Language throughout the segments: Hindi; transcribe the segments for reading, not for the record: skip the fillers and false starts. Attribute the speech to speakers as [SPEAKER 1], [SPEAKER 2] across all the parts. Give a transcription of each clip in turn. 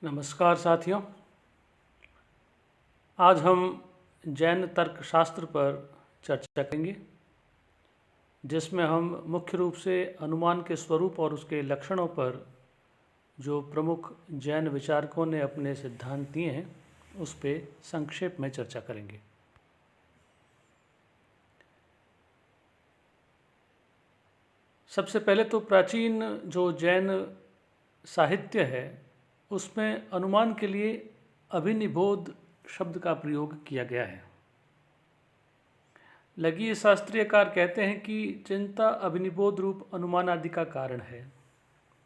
[SPEAKER 1] नमस्कार साथियों। आज हम जैन तर्कशास्त्र पर चर्चा करेंगे, जिसमें हम मुख्य रूप से अनुमान के स्वरूप और उसके लक्षणों पर जो प्रमुख जैन विचारकों ने अपने सिद्धांत दिए हैं उस पर संक्षेप में चर्चा करेंगे। सबसे पहले तो प्राचीन जो जैन साहित्य है उसमें अनुमान के लिए अभिनिबोध शब्द का प्रयोग किया गया है। लघीय शास्त्रीयकार कहते हैं कि चिंता अभिनिबोध रूप अनुमान आदि का कारण है।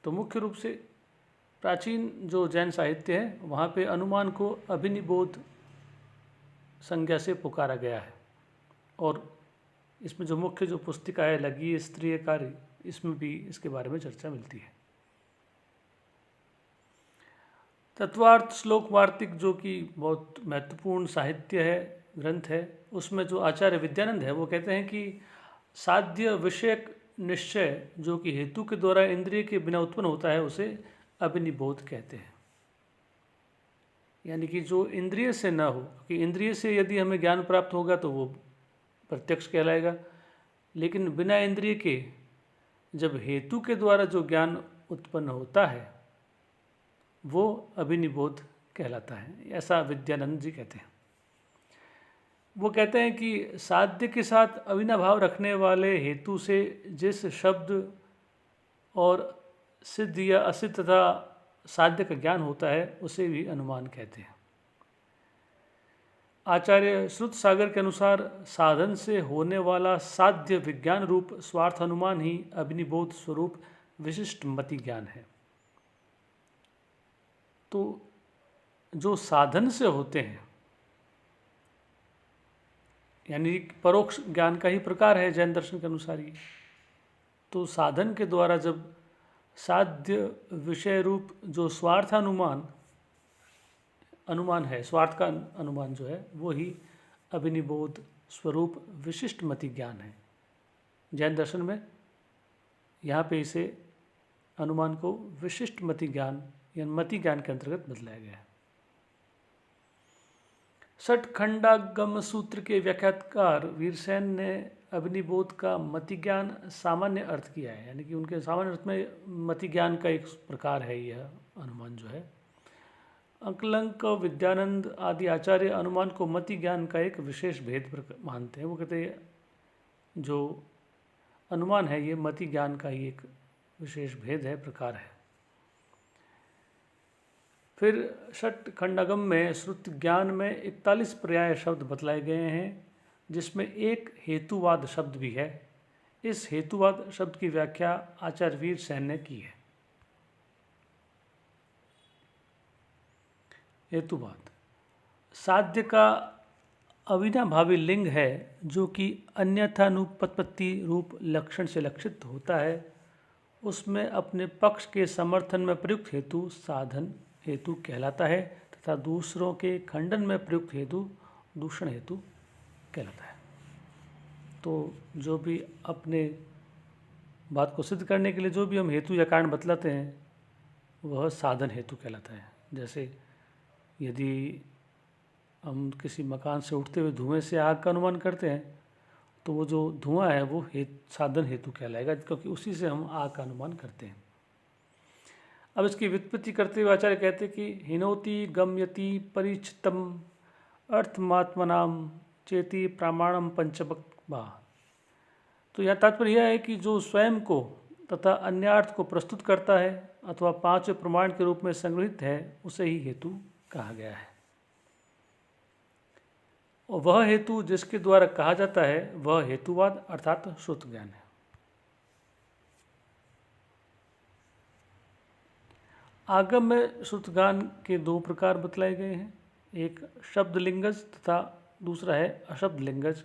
[SPEAKER 1] तो मुख्य रूप से प्राचीन जो जैन साहित्य है वहाँ पे अनुमान को अभिनिबोध संज्ञा से पुकारा गया है, और इसमें जो मुख्य जो पुस्तिका है लघीय शास्त्रीयकार, इसमें भी इसके बारे में चर्चा मिलती है। तत्वार्थ श्लोक वार्तिक जो कि बहुत महत्वपूर्ण साहित्य है, ग्रंथ है, उसमें जो आचार्य विद्यानंद है वो कहते हैं कि साध्य विषयक निश्चय जो कि हेतु के द्वारा इंद्रिय के बिना उत्पन्न होता है उसे अभिनिबोध कहते हैं। यानी कि जो इंद्रिय से ना हो, कि इंद्रिय से यदि हमें ज्ञान प्राप्त होगा तो वो प्रत्यक्ष कहलाएगा, लेकिन बिना इंद्रिय के जब हेतु के द्वारा जो ज्ञान उत्पन्न होता है वो अभिनिबोध कहलाता है, ऐसा विद्यानंद जी कहते हैं। वो कहते हैं कि साध्य के साथ अविनाभाव रखने वाले हेतु से जिस शब्द और सिद्ध या असिद्ध तथा साध्य का ज्ञान होता है उसे भी अनुमान कहते हैं। आचार्य श्रुत सागर के अनुसार साधन से होने वाला साध्य विज्ञान रूप स्वार्थ अनुमान ही अभिनिबोध स्वरूप विशिष्ट मति ज्ञान है। तो जो साधन से होते हैं यानी परोक्ष ज्ञान का ही प्रकार है जैन दर्शन के अनुसार ही। तो साधन के द्वारा जब साध्य विषय रूप जो स्वार्थानुमान अनुमान है, स्वार्थ का अनुमान जो है वो ही अभिनिबोध स्वरूप विशिष्ट मति ज्ञान है। जैन दर्शन में यहाँ पे इसे अनुमान को विशिष्ट मति ज्ञान या मति ज्ञान के अंतर्गत बदलाया गया है। षटखंडागम सूत्र के व्याख्याकार वीरसेन ने अभिनिबोध का मति ज्ञान सामान्य अर्थ किया है, यानी कि उनके सामान्य अर्थ में मति ज्ञान का एक प्रकार है यह अनुमान जो है। अंकलंक विद्यानंद आदि आचार्य अनुमान को मति ज्ञान का एक विशेष भेद मानते हैं। वो कहते हैं जो अनुमान है ये मति ज्ञान का ही एक विशेष भेद है, प्रकार है। फिर षट खंडागम में श्रुति ज्ञान में 41 पर्याय शब्द बतलाए गए हैं, जिसमें एक हेतुवाद शब्द भी है। इस हेतुवाद शब्द की व्याख्या आचार्य वीरसेन ने की है। हेतुवाद साध्य का अविनाभावी लिंग है जो कि अन्यथानुपत्ति रूप लक्षण से लक्षित होता है। उसमें अपने पक्ष के समर्थन में प्रयुक्त हेतु साधन हेतु कहलाता है तथा दूसरों के खंडन में प्रयुक्त हेतु दूषण हेतु कहलाता है। तो जो भी अपने बात को सिद्ध करने के लिए जो भी हम हेतु या कारण बतलाते हैं वह साधन हेतु कहलाता है। जैसे यदि हम किसी मकान से उठते हुए धुएं से आग का अनुमान करते हैं तो वो जो धुआं है वो साधन हेतु कहलाएगा, क्योंकि उसी से हम आग का अनुमान करते हैं। अब इसकी व्युत्पत्ति करते हुए आचार्य कहते हैं कि हिनोति गम्यति परिचितम अर्थमात्मनाम चेति प्रामाणम पंचमक। तो यह तात्पर्य यह है कि जो स्वयं को तथा अन्यार्थ को प्रस्तुत करता है अथवा पांच प्रमाण के रूप में संग्रहित है उसे ही हेतु कहा गया है। और वह हेतु जिसके द्वारा कहा जाता है वह हेतुवाद अर्थात श्रुत ज्ञान है। आगम में श्रुतगान के दो प्रकार बतलाए गए हैं, एक शब्दलिंगज तथा दूसरा है अशब्दलिंगज।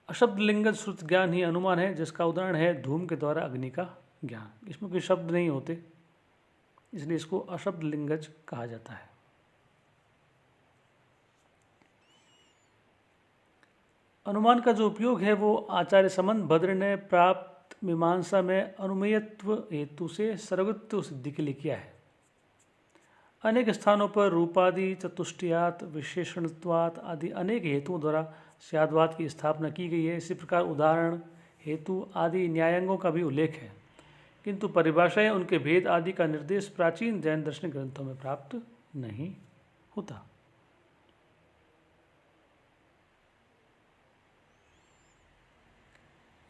[SPEAKER 1] अशब्दलिंगज श्रुत ज्ञान ही अनुमान है, जिसका उदाहरण है धूम के द्वारा अग्नि का ज्ञान। इसमें कोई शब्द नहीं होते, इसलिए इसको अशब्दलिंगज कहा जाता है। अनुमान का जो उपयोग है वो आचार्य समंत भद्र ने प्राप्त मीमांसा में अनुमेयत्व हेतु से सर्वगत्व सिद्धि के लिए किया है। अनेक स्थानों पर रूपादि, चतुष्टयात्, विशेषणत्वात् आदि अनेक हेतुओं द्वारा स्याद्वाद की स्थापना की गई है। इसी प्रकार उदाहरण, हेतु आदि न्यायांगों का भी उल्लेख है, किंतु परिभाषाएं, उनके भेद आदि का निर्देश प्राचीन जैन दार्शनिक ग्रंथों में प्राप्त नहीं होता।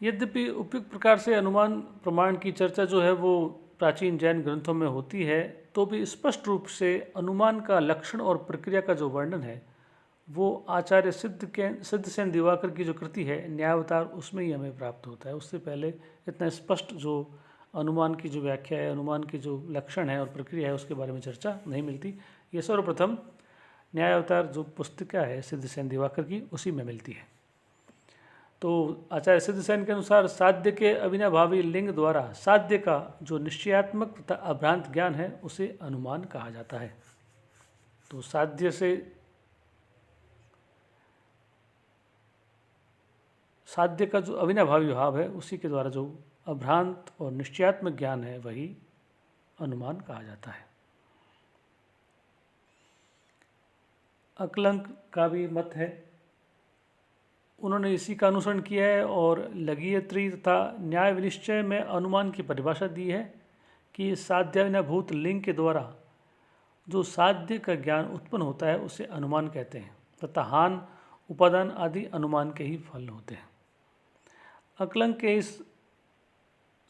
[SPEAKER 1] यद्यपि उपयुक्त प्रकार से अनुमान प्रमाण की चर्चा जो है वो प्राचीन जैन ग्रंथों में होती है, तो भी स्पष्ट रूप से अनुमान का लक्षण और प्रक्रिया का जो वर्णन है वो आचार्य सिद्धसेन दिवाकर की जो कृति है न्यायावतार, उसमें ही हमें प्राप्त होता है। उससे पहले इतना स्पष्ट जो अनुमान की जो व्याख्या है, अनुमान की जो लक्षण है और प्रक्रिया है, उसके बारे में चर्चा नहीं मिलती। ये सर्वप्रथम न्यायावतार जो पुस्तिका है सिद्धसेन दिवाकर की, उसी में मिलती है। तो आचार्य सिद्धसेन के अनुसार साध्य के अविनाभावी लिंग द्वारा साध्य का जो निश्चयात्मक तथा अभ्रांत ज्ञान है उसे अनुमान कहा जाता है। तो साध्य से साध्य का जो अविनाभावी भाव है उसी के द्वारा जो अभ्रांत और निश्चयात्मक ज्ञान है वही अनुमान कहा जाता है। अकलंक का भी मत है, उन्होंने इसी का अनुसरण किया है और लघियत्री तथा न्याय विनिश्चय में अनुमान की परिभाषा दी है कि साध्याविनाभूत लिंग के द्वारा जो साध्य का ज्ञान उत्पन्न होता है उसे अनुमान कहते हैं, तथा हान, उपादान आदि अनुमान के ही फल होते हैं। अकलंक के इस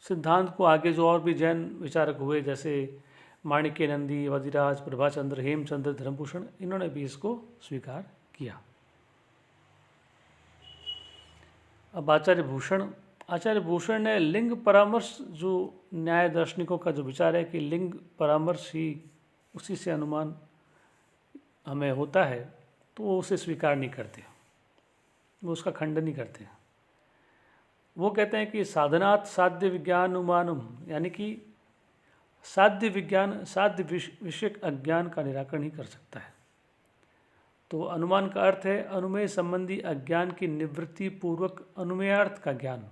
[SPEAKER 1] सिद्धांत को आगे जो और भी जैन विचारक हुए, जैसे माणिक्य नंदी, वदिराज, प्रभाचंद्र, हेमचंद्र, धर्मभूषण, इन्होंने भी इसको स्वीकार किया। अब आचार्य भूषण ने लिंग परामर्श, जो न्याय दार्शनिकों का जो विचार है कि लिंग परामर्श ही उसी से अनुमान हमें होता है, तो वो उसे स्वीकार नहीं करते, वो उसका खंडन नहीं करते। वो कहते हैं कि साधनात् साध्य विज्ञानुमानम, यानी कि साध्य विज्ञान साध्य विषयक अज्ञान का निराकरण ही कर सकता है। तो अनुमान का अर्थ है अनुमेय संबंधी अज्ञान की निवृत्ति पूर्वक अनुमेयार्थ का ज्ञान।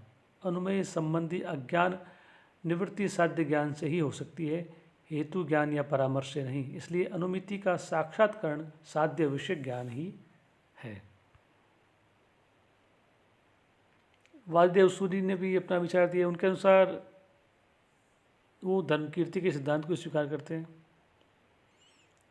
[SPEAKER 1] अनुमेय संबंधी अज्ञान निवृत्ति साध्य ज्ञान से ही हो सकती है, हेतु ज्ञान या परामर्श से नहीं। इसलिए अनुमिति का साक्षात्करण साध्य विषयक ज्ञान ही है। वासुदेव सूरी ने भी अपना विचार दिया। उनके अनुसार वो धर्मकीर्ति के सिद्धांत को स्वीकार करते हैं।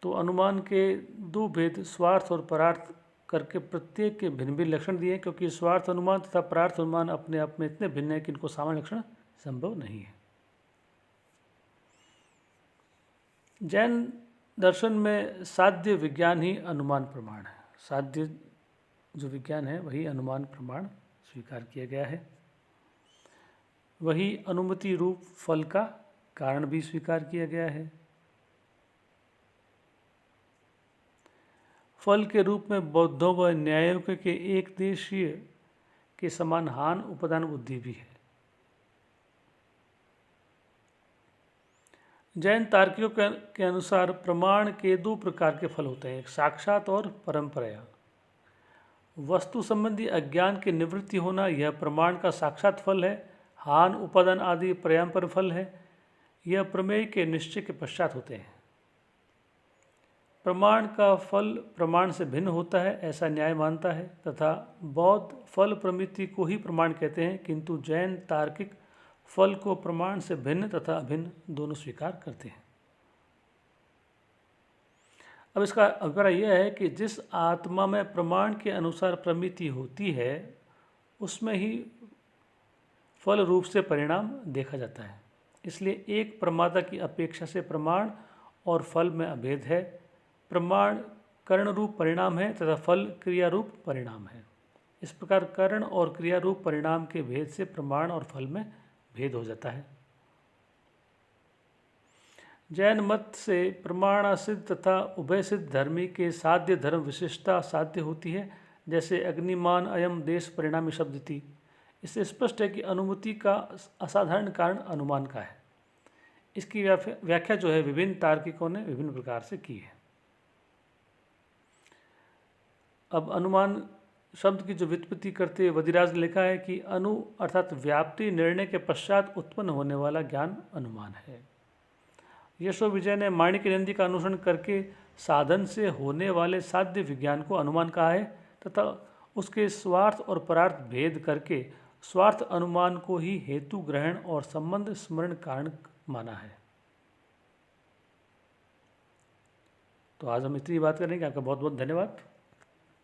[SPEAKER 1] तो अनुमान के दो भेद, स्वार्थ और परार्थ करके प्रत्येक के भिन्न भिन्न लक्षण दिए, क्योंकि स्वार्थ अनुमान तथा परार्थ अनुमान अपने आप में इतने भिन्न है कि इनको सामान्य लक्षण संभव नहीं है। जैन दर्शन में साध्य विज्ञान ही अनुमान प्रमाण है। साध्य जो विज्ञान है वही अनुमान प्रमाण स्वीकार किया गया है। वही अनुमति रूप फल का कारण भी स्वीकार किया गया है। फल के रूप में बौद्धों व न्यायों के एक देशीय के समान हान, उपादान, बुद्धि भी है। जैन तार्किकों के अनुसार प्रमाण के दो प्रकार के फल होते हैं, एक साक्षात और परंपराया। वस्तु संबंधी अज्ञान की निवृत्ति होना यह प्रमाण का साक्षात फल है। हान, उपादान आदि परंपर फल है। यह प्रमेय के निश्चय के पश्चात होते हैं। प्रमाण का फल प्रमाण से भिन्न होता है, ऐसा न्याय मानता है, तथा बौद्ध फल प्रमिति को ही प्रमाण कहते हैं, किंतु जैन तार्किक फल को प्रमाण से भिन्न तथा अभिन्न दोनों स्वीकार करते हैं। अब इसका अभिप्राय यह है कि जिस आत्मा में प्रमाण के अनुसार प्रमिति होती है उसमें ही फल रूप से परिणाम देखा जाता है। इसलिए एक प्रमाता की अपेक्षा से प्रमाण और फल में अभेद है। प्रमाण कर्ण रूप परिणाम है तथा फल क्रिया रूप परिणाम है। इस प्रकार कर्ण और क्रिया रूप परिणाम के भेद से प्रमाण और फल में भेद हो जाता है। जैन मत से प्रमाणासिद्ध तथा उभय सिद्ध धर्मी के साध्य धर्म विशिष्टता साध्य होती है, जैसे अग्निमान अयम देश परिणामी शब्द थी। इससे स्पष्ट है कि अनुमति का असाधारण कारण अनुमान का है। इसकी व्याख्या जो है विभिन्न तार्किकों ने विभिन्न प्रकार से की है। अब अनुमान शब्द की जो व्युत्पत्ति करते हुए वदिराज ने लिखा है कि अनु अर्थात व्याप्ति निर्णय के पश्चात उत्पन्न होने वाला ज्ञान अनुमान है। यशो विजय ने माणिक्य नंदी का अनुसरण करके साधन से होने वाले साध्य विज्ञान को अनुमान कहा है तथा उसके स्वार्थ और परार्थ भेद करके स्वार्थ अनुमान को ही हेतु ग्रहण और संबंध स्मरण कारण माना है। तो आज हम इतनी बात करेंगे। आपका बहुत बहुत धन्यवाद।